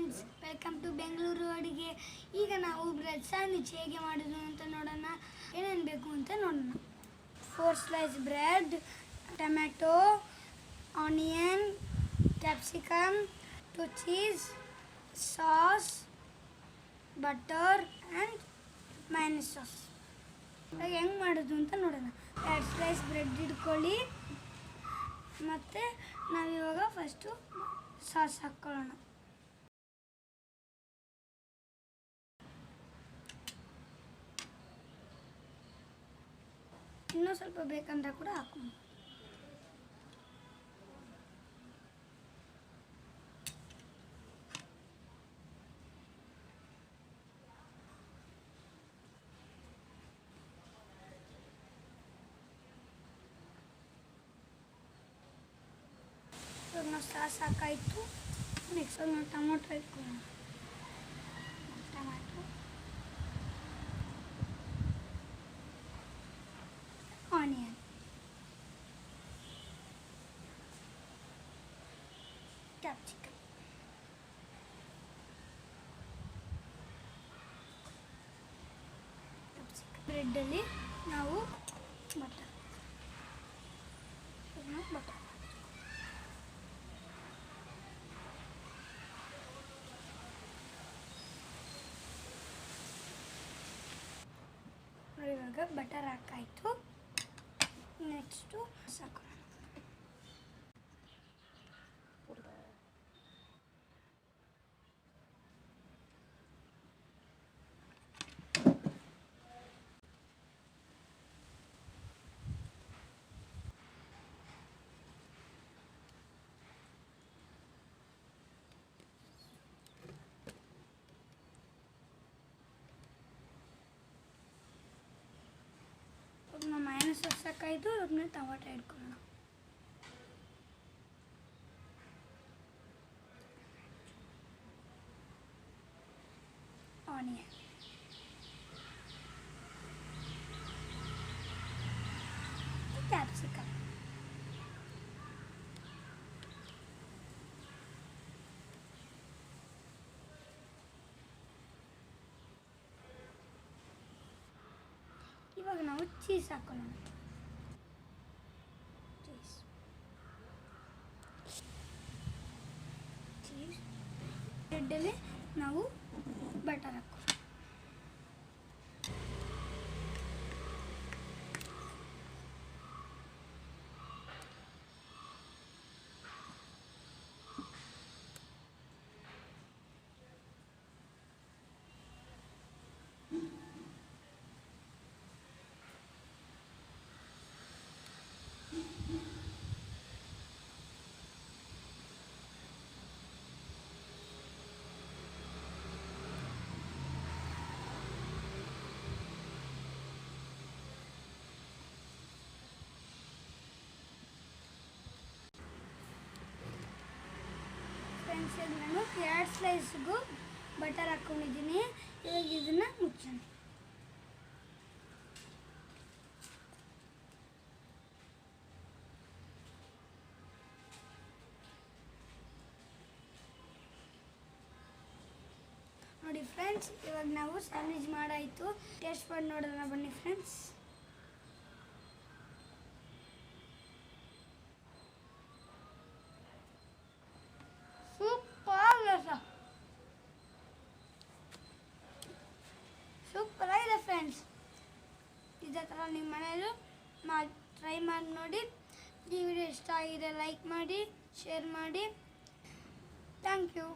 Friends, welcome to Bengaluru ಅಡುಗೆ. ಈಗ ನಾವು ಬ್ರೆಡ್ ಸ್ಯಾಂಡ್ವಿಚ್ ಹೇಗೆ ಮಾಡೋದು ಅಂತ ನೋಡೋಣ. ಏನೇನು ಬೇಕು ಅಂತ ನೋಡೋಣ. 4 slice bread, tomato, onion, capsicum, 2 cheese, sauce, butter and minus sauce. ಇವಾಗ ಹೆಂಗೆ ಮಾಡೋದು ಅಂತ ನೋಡೋಣ. 2 ಸ್ಲೈಸ್ ಬ್ರೆಡ್ ಇಟ್ಕೊಳ್ಳಿ. ಮತ್ತು ನಾವಿವಾಗ ಫಸ್ಟು ಸಾಸ್ ಹಾಕ್ಕೊಳ್ಳೋಣ. ಇನ್ನೂ ಸ್ವಲ್ಪ ಬೇಕಂದ್ರೆ ಕೂಡ ಹಾಕೊಂಡು. ಇವಾಗ ನಾವು ಸಾಸ್ ಹಾಕಾಯಿತು. ನೆಕ್ಸ್ಟ್ ನಾವು ಟೊಮೊಟೊ ಇಟ್ಕೊಳ್ಳೋಣ. ಟೊಮ್ಯಾಟೊ, ಆನಿಯನ್, ಕ್ಯಾಪ್ಸಿಕಮ್, ಬ್ರೆಡ್ಡಲ್ಲಿ ನಾವು ಬಟರ್ ಇವಾಗ ಬಟರ್ ಹಾಕಾಯಿತು. ನೆಕ್ಸ್ಟು ಸಾಕು. ನಾವು ಮೈನಸ್ ಸಾಕಾಯಿತು. ಅದನ್ನ ಟೊಮಾಟೊ ಇಟ್ಕೊಳ್ಳೋಣ. ಆನಿಯನ್, ಕ್ಯಾಪ್ಸಿಕಮ್, ಇವಾಗ ನಾವು ಚೀಸ್ ಹಾಕೊಳ್ಳೋಣ. ಚೀಸ್ ಬ್ರೆಡ್ಡಲ್ಲಿ ನಾವು ಬಟರ್ ಹಾಕೋ. ಫ್ರೆಂಡ್ಸ್, ಈಗ ನಾನು 2 ಸ್ಲೈಸ್ಗೂ ಬಟರ್ ಹಾಕ್ಕೊಂಡಿದ್ದೀನಿ. ಇವಾಗ ಇದನ್ನು ಮುಚ್ಚೋಣ. ನೋಡಿ ಫ್ರೆಂಡ್ಸ್, ಇವಾಗ ನಾವು ಸ್ಯಾಂಡ್ವಿಚ್ ಮಾಡಾಯಿತು. ಟೇಸ್ಟ್ ಮಾಡಿ ನೋಡೋಣ ಬನ್ನಿ ಫ್ರೆಂಡ್ಸ್. ಸೂಪರ್ ಆಗಿದೆ ಫ್ರೆಂಡ್ಸ್. ಇದೇ ಥರ ನಿಮ್ಮ ಮನೆಯಲ್ಲೂ ಟ್ರೈ ಮಾಡಿ ನೋಡಿ. ಈ ವಿಡಿಯೋ ಇಷ್ಟ ಆಗಿದೆ ಲೈಕ್ ಮಾಡಿ, ಶೇರ್ ಮಾಡಿ. Thank you.